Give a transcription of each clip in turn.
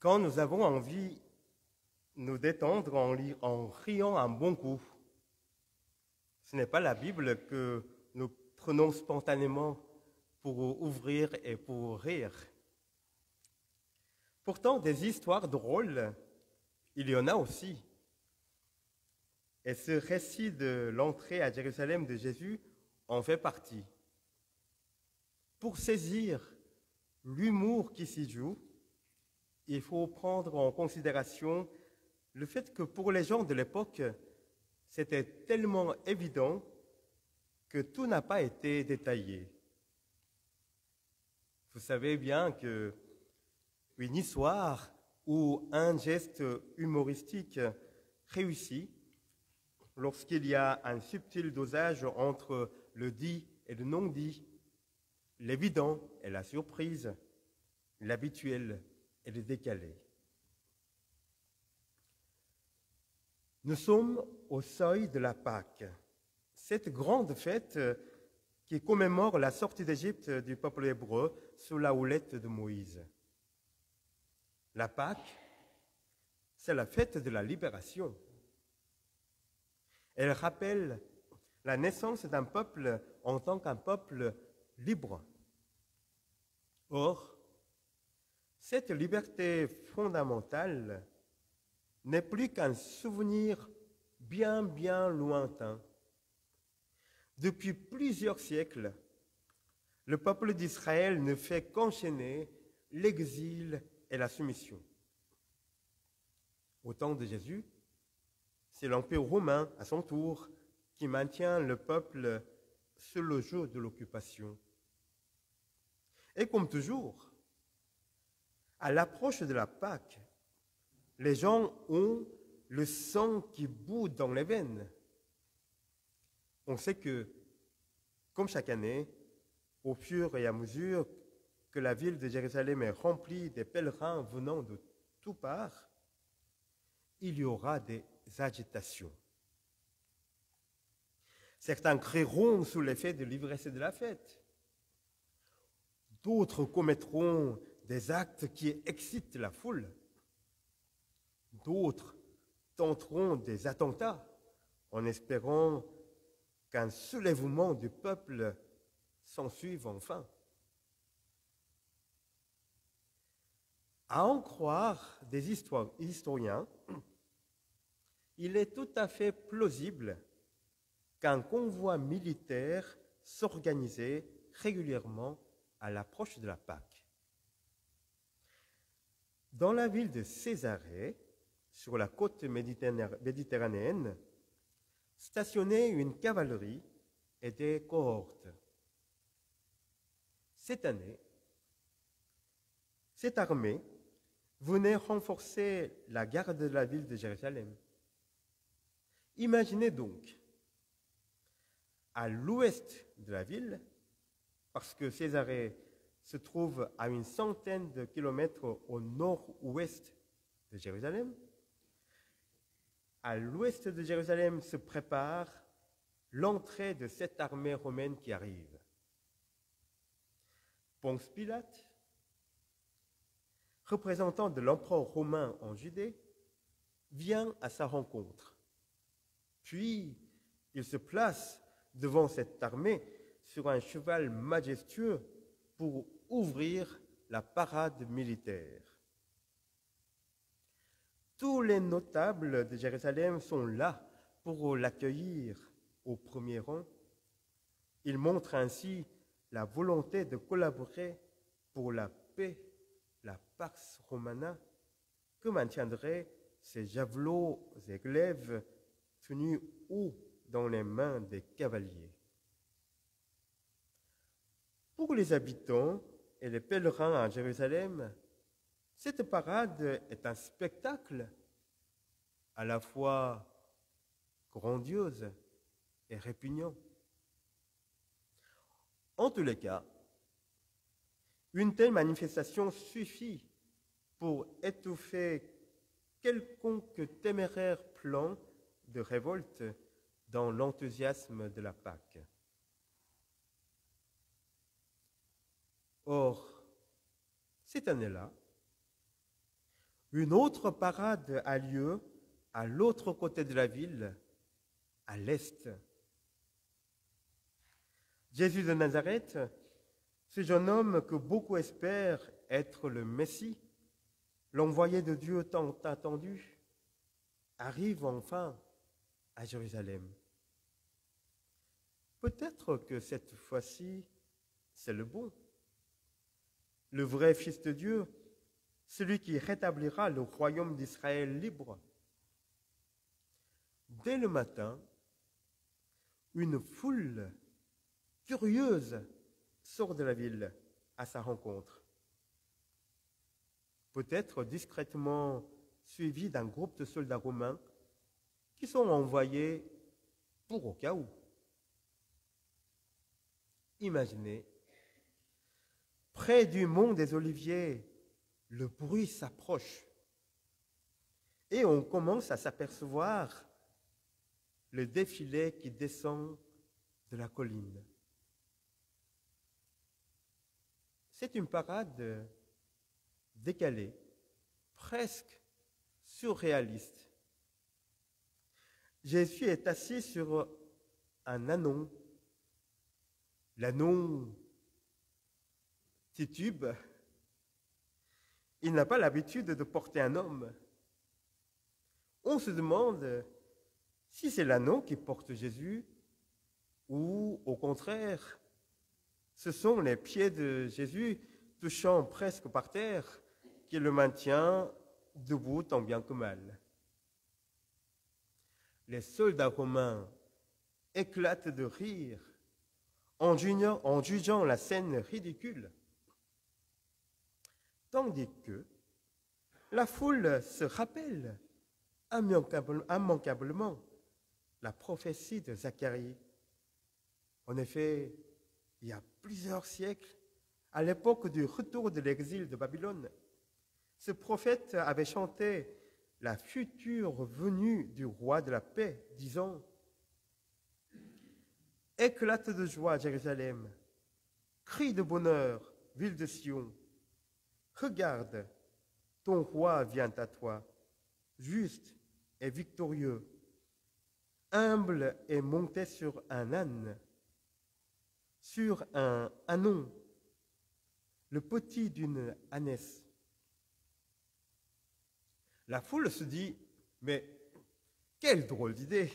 Quand nous avons envie de nous détendre en riant un bon coup, ce n'est pas la Bible que nous prenons spontanément pour ouvrir et pour rire. Pourtant, des histoires drôles, il y en a aussi. Et ce récit de l'entrée à Jérusalem de Jésus en fait partie. Pour saisir l'humour qui s'y joue, il faut prendre en considération le fait que pour les gens de l'époque, c'était tellement évident que tout n'a pas été détaillé. Vous savez bien qu'une histoire ou un geste humoristique réussit lorsqu'il y a un subtil dosage entre le dit et le non-dit, l'évident et la surprise, l'habituel et le décalé. Nous sommes au seuil de la Pâque, cette grande fête qui commémore la sortie d'Égypte du peuple hébreu sous la houlette de Moïse. La Pâque, c'est la fête de la libération. Elle rappelle la naissance d'un peuple en tant qu'un peuple libre. Or, cette liberté fondamentale n'est plus qu'un souvenir bien lointain. Depuis plusieurs siècles, le peuple d'Israël ne fait qu'enchaîner l'exil et la soumission. Au temps de Jésus, c'est l'Empire romain, à son tour, qui maintient le peuple sous le joug de l'occupation. Et comme toujours, à l'approche de la Pâque, les gens ont le sang qui bout dans les veines. On sait que, comme chaque année, au fur et à mesure que la ville de Jérusalem est remplie des pèlerins venant de toutes parts, il y aura des agitations. Certains crieront sous l'effet de l'ivresse de la fête. D'autres commettront des actes qui excitent la foule. D'autres tenteront des attentats en espérant qu'un soulèvement du peuple s'ensuive enfin. À en croire des historiens, il est tout à fait plausible qu'un convoi militaire s'organisait régulièrement à l'approche de la Pâque. Dans la ville de Césarée, sur la côte méditerranéenne, stationnait une cavalerie et des cohortes. Cette année, cette armée venait renforcer la garde de la ville de Jérusalem. Imaginez donc, à l'ouest de la ville, parce que Césarée se trouve à une centaine de kilomètres au nord-ouest de Jérusalem, à l'ouest de Jérusalem se prépare l'entrée de cette armée romaine qui arrive. Ponce Pilate, représentant de l'empereur romain en Judée, vient à sa rencontre. Puis, il se place devant cette armée sur un cheval majestueux pour ouvrir la parade militaire. Tous les notables de Jérusalem sont là pour l'accueillir au premier rang. Ils montrent ainsi la volonté de collaborer pour la paix, la Pax Romana, que maintiendraient ces javelots et glaives tenus haut dans les mains des cavaliers. Pour les habitants et les pèlerins à Jérusalem, cette parade est un spectacle à la fois grandiose et répugnant. En tous les cas, une telle manifestation suffit pour étouffer quelconque téméraire plan de révolte dans l'enthousiasme de la Pâque. Or, cette année-là, Une autre parade a lieu à l'autre côté de la ville, à l'est. Jésus de Nazareth, ce jeune homme que beaucoup espèrent être le Messie, l'envoyé de Dieu tant attendu, arrive enfin à Jérusalem. Peut-être que cette fois-ci, c'est le bon, le vrai Fils de Dieu, celui qui rétablira le royaume d'Israël libre. Dès le matin, une foule curieuse sort de la ville à sa rencontre. Peut-être discrètement suivi d'un groupe de soldats romains qui sont envoyés pour au cas où. Imaginez, près du mont des Oliviers, le bruit s'approche et on commence à s'apercevoir le défilé qui descend de la colline. C'est une parade décalée, presque surréaliste. Jésus est assis sur un ânon. L'ânon titube. Il n'a pas l'habitude de porter un homme. On se demande si c'est l'ânon qui porte Jésus ou, au contraire, ce sont les pieds de Jésus touchant presque par terre qui le maintient debout tant bien que mal. Les soldats romains éclatent de rire en jugeant la scène ridicule, tandis que la foule se rappelle immanquablement la prophétie de Zacharie. En effet, il y a plusieurs siècles, à l'époque du retour de l'exil de Babylone, ce prophète avait chanté la future venue du roi de la paix, disant « Éclate de joie, Jérusalem, crie de bonheur, ville de Sion. Regarde, ton roi vient à toi, juste et victorieux, humble et monté sur un âne, sur un ânon, le petit d'une ânesse. » La foule se dit, mais quelle drôle d'idée!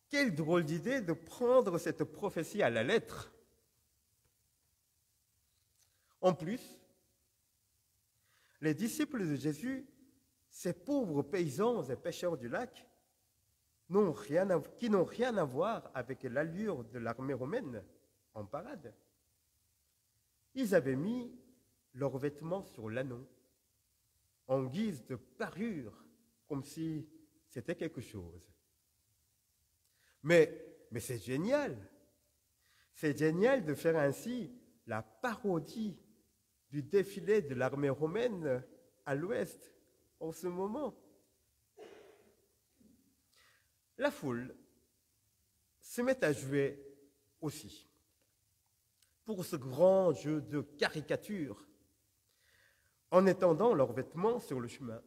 Quelle drôle d'idée de prendre cette prophétie à la lettre. En plus, les disciples de Jésus, ces pauvres paysans et pêcheurs du lac, qui n'ont rien à voir avec l'allure de l'armée romaine en parade, ils avaient mis leurs vêtements sur l'ânon, en guise de parure, comme si c'était quelque chose. Mais c'est génial! C'est génial de faire ainsi la parodie du défilé de l'armée romaine à l'ouest en ce moment. La foule se met à jouer aussi pour ce grand jeu de caricature en étendant leurs vêtements sur le chemin.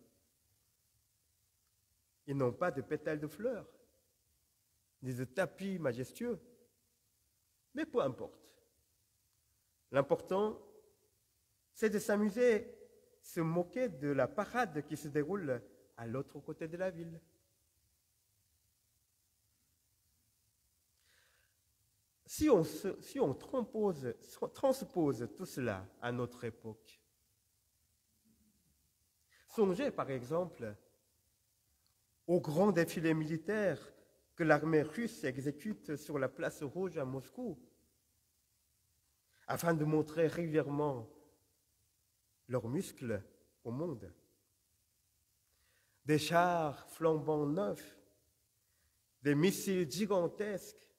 Ils n'ont pas de pétales de fleurs, ni de tapis majestueux, mais peu importe. L'important, c'est de s'amuser, se moquer de la parade qui se déroule à l'autre côté de la ville. Si on transpose tout cela à notre époque, songez par exemple au grand défilé militaire que l'armée russe exécute sur la place rouge à Moscou, afin de montrer régulièrement leurs muscles au monde. Des chars flambant neufs, des missiles gigantesques,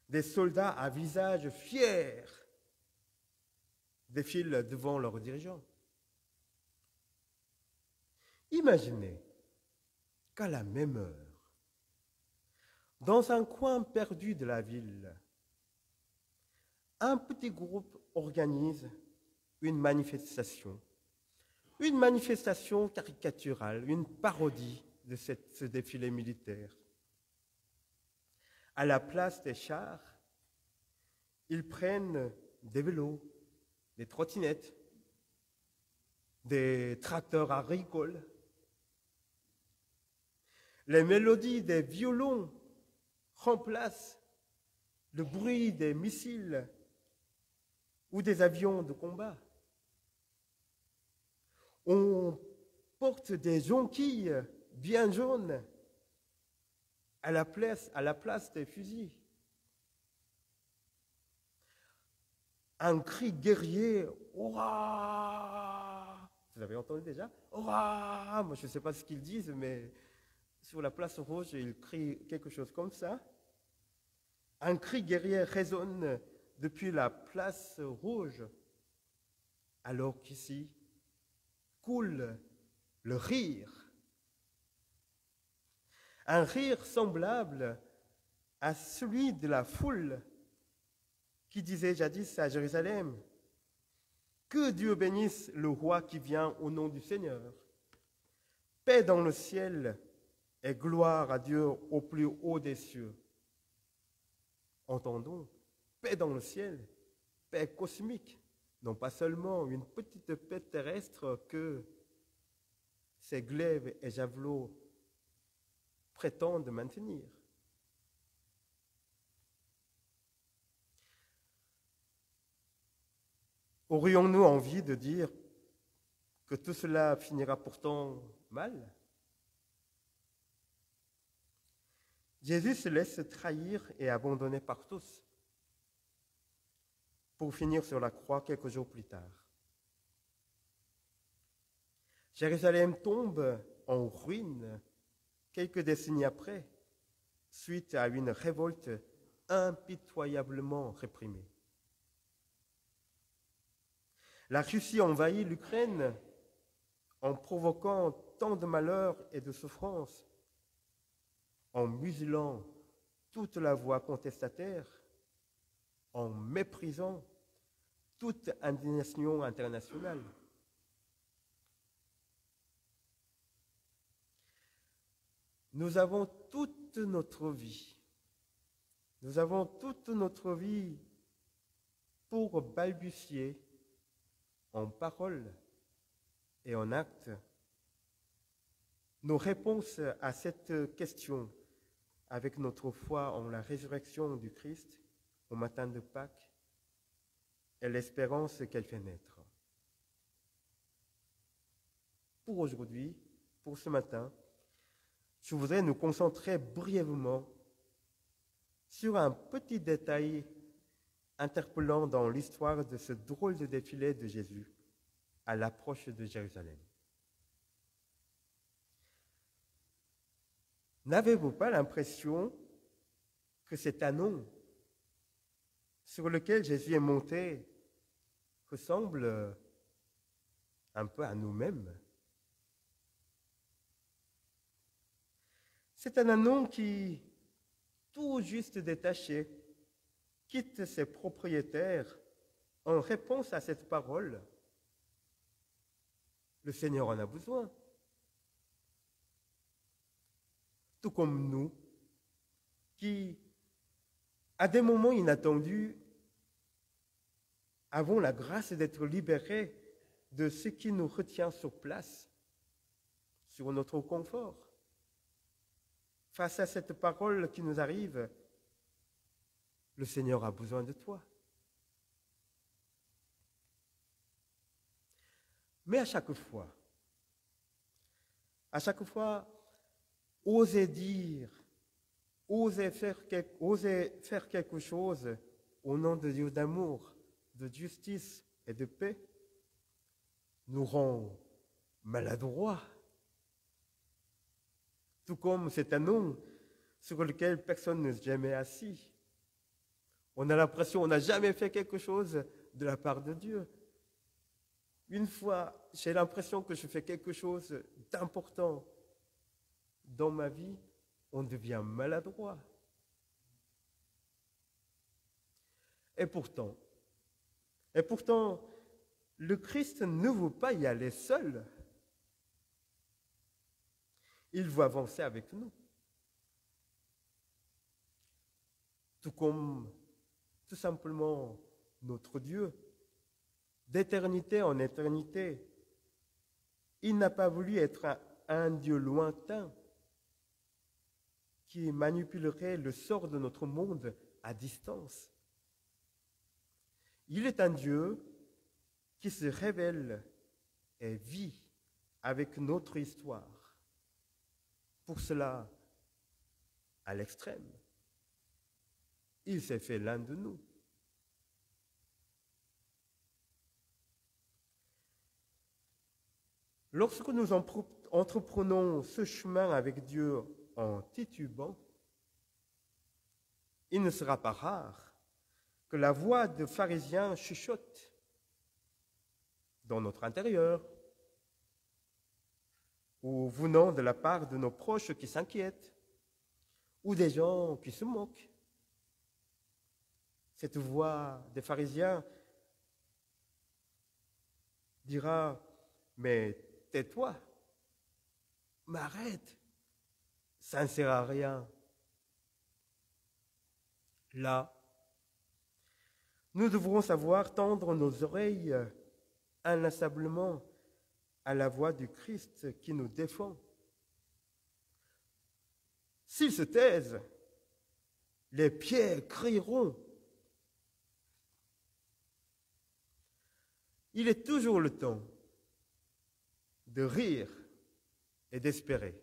des soldats à visage fiers défilent devant leurs dirigeants. Imaginez qu'à la même heure, dans un coin perdu de la ville, un petit groupe organise une manifestation une manifestation caricaturale, une parodie de ce défilé militaire. À la place des chars, ils prennent des vélos, des trottinettes, des tracteurs agricoles. Les mélodies des violons remplacent le bruit des missiles ou des avions de combat. On porte des jonquilles bien jaunes à la place des fusils. Un cri guerrier, « Hurrah !» Vous avez entendu déjà ? « Hurrah !» Moi, je ne sais pas ce qu'ils disent, mais sur la place rouge, ils crient quelque chose comme ça. Un cri guerrier résonne depuis la place rouge, alors qu'ici coule le rire. Un rire semblable à celui de la foule qui disait jadis à Jérusalem, « Que Dieu bénisse le roi qui vient au nom du Seigneur. Paix dans le ciel et gloire à Dieu au plus haut des cieux. » Entendons, paix dans le ciel, paix cosmique, non pas seulement une petite paix terrestre que ces glaives et javelots prétendent maintenir. Aurions-nous envie de dire que tout cela finira pourtant mal ? Jésus se laisse trahir et abandonner par tous pour finir sur la croix quelques jours plus tard. Jérusalem tombe en ruine quelques décennies après, suite à une révolte impitoyablement réprimée. La Russie envahit l'Ukraine en provoquant tant de malheurs et de souffrances, en muselant toute la voix contestataire, en méprisant toute indignation internationale. Nous avons toute notre vie pour balbutier en paroles et en actes nos réponses à cette question avec notre foi en la résurrection du Christ au matin de Pâques et l'espérance qu'elle fait naître. Pour aujourd'hui, pour ce matin, je voudrais nous concentrer brièvement sur un petit détail interpellant dans l'histoire de ce drôle de défilé de Jésus à l'approche de Jérusalem. N'avez-vous pas l'impression que cet anon sur lequel Jésus est monté ressemble un peu à nous-mêmes? C'est un anon qui, tout juste détaché, quitte ses propriétaires en réponse à cette parole. Le Seigneur en a besoin. Tout comme nous, qui, à des moments inattendus, avons la grâce d'être libérés de ce qui nous retient sur place, sur notre confort. Face à cette parole qui nous arrive, le Seigneur a besoin de toi. Mais à chaque fois, oser dire, oser faire quelque chose au nom de Dieu d'amour, de justice et de paix, nous rend maladroits. Tout comme cet anon sur lequel personne ne s'est jamais assis. On a l'impression qu'on n'a jamais fait quelque chose de la part de Dieu. Une fois, j'ai l'impression que je fais quelque chose d'important dans ma vie, on devient maladroit. Et pourtant, le Christ ne veut pas y aller seul. Il veut avancer avec nous. Tout comme, tout simplement, notre Dieu, d'éternité en éternité, il n'a pas voulu être un Dieu lointain qui manipulerait le sort de notre monde à distance. Il est un Dieu qui se révèle et vit avec notre histoire. Pour cela, à l'extrême, il s'est fait l'un de nous. Lorsque nous entreprenons ce chemin avec Dieu en titubant, il ne sera pas rare que la voix de pharisiens chuchote dans notre intérieur ou venant de la part de nos proches qui s'inquiètent ou des gens qui se moquent. Cette voix des pharisiens dira « Mais tais-toi, m'arrête, ça ne sert à rien. » Là, nous devrons savoir tendre nos oreilles inlassablement à la voix du Christ qui nous défend. S'ils se taisent, les pierres crieront. Il est toujours le temps de rire et d'espérer,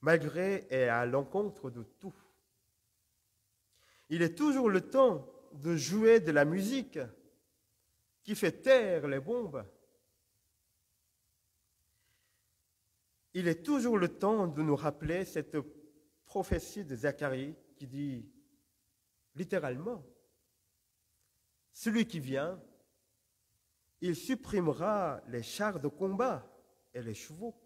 malgré et à l'encontre de tout. Il est toujours le temps de jouer de la musique qui fait taire les bombes. Il est toujours le temps de nous rappeler cette prophétie de Zacharie qui dit littéralement, « Celui qui vient, il supprimera les chars de combat et les chevaux.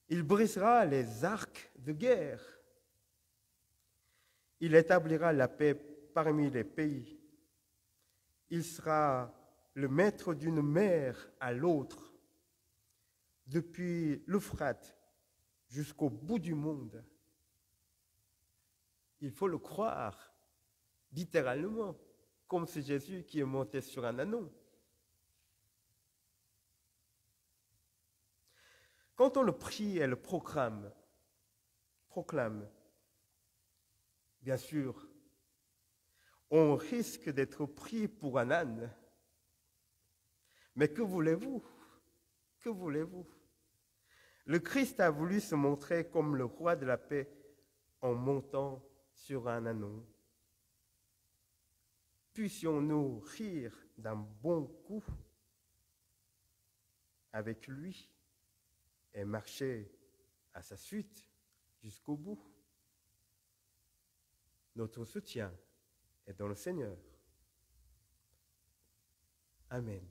Il brisera les arcs de guerre. Il établira la paix parmi les pays. Il sera le maître d'une mer à l'autre, depuis l'Euphrate jusqu'au bout du monde. » Il faut le croire, littéralement, comme c'est Jésus qui est monté sur un ânon. Quand on le prie et le proclame, bien sûr, on risque d'être pris pour un âne. Mais que voulez-vous? Que voulez-vous? Le Christ a voulu se montrer comme le roi de la paix en montant sur un ânon. Puissions-nous rire d'un bon coup avec lui et marcher à sa suite jusqu'au bout. Notre soutien est dans le Seigneur. Amen.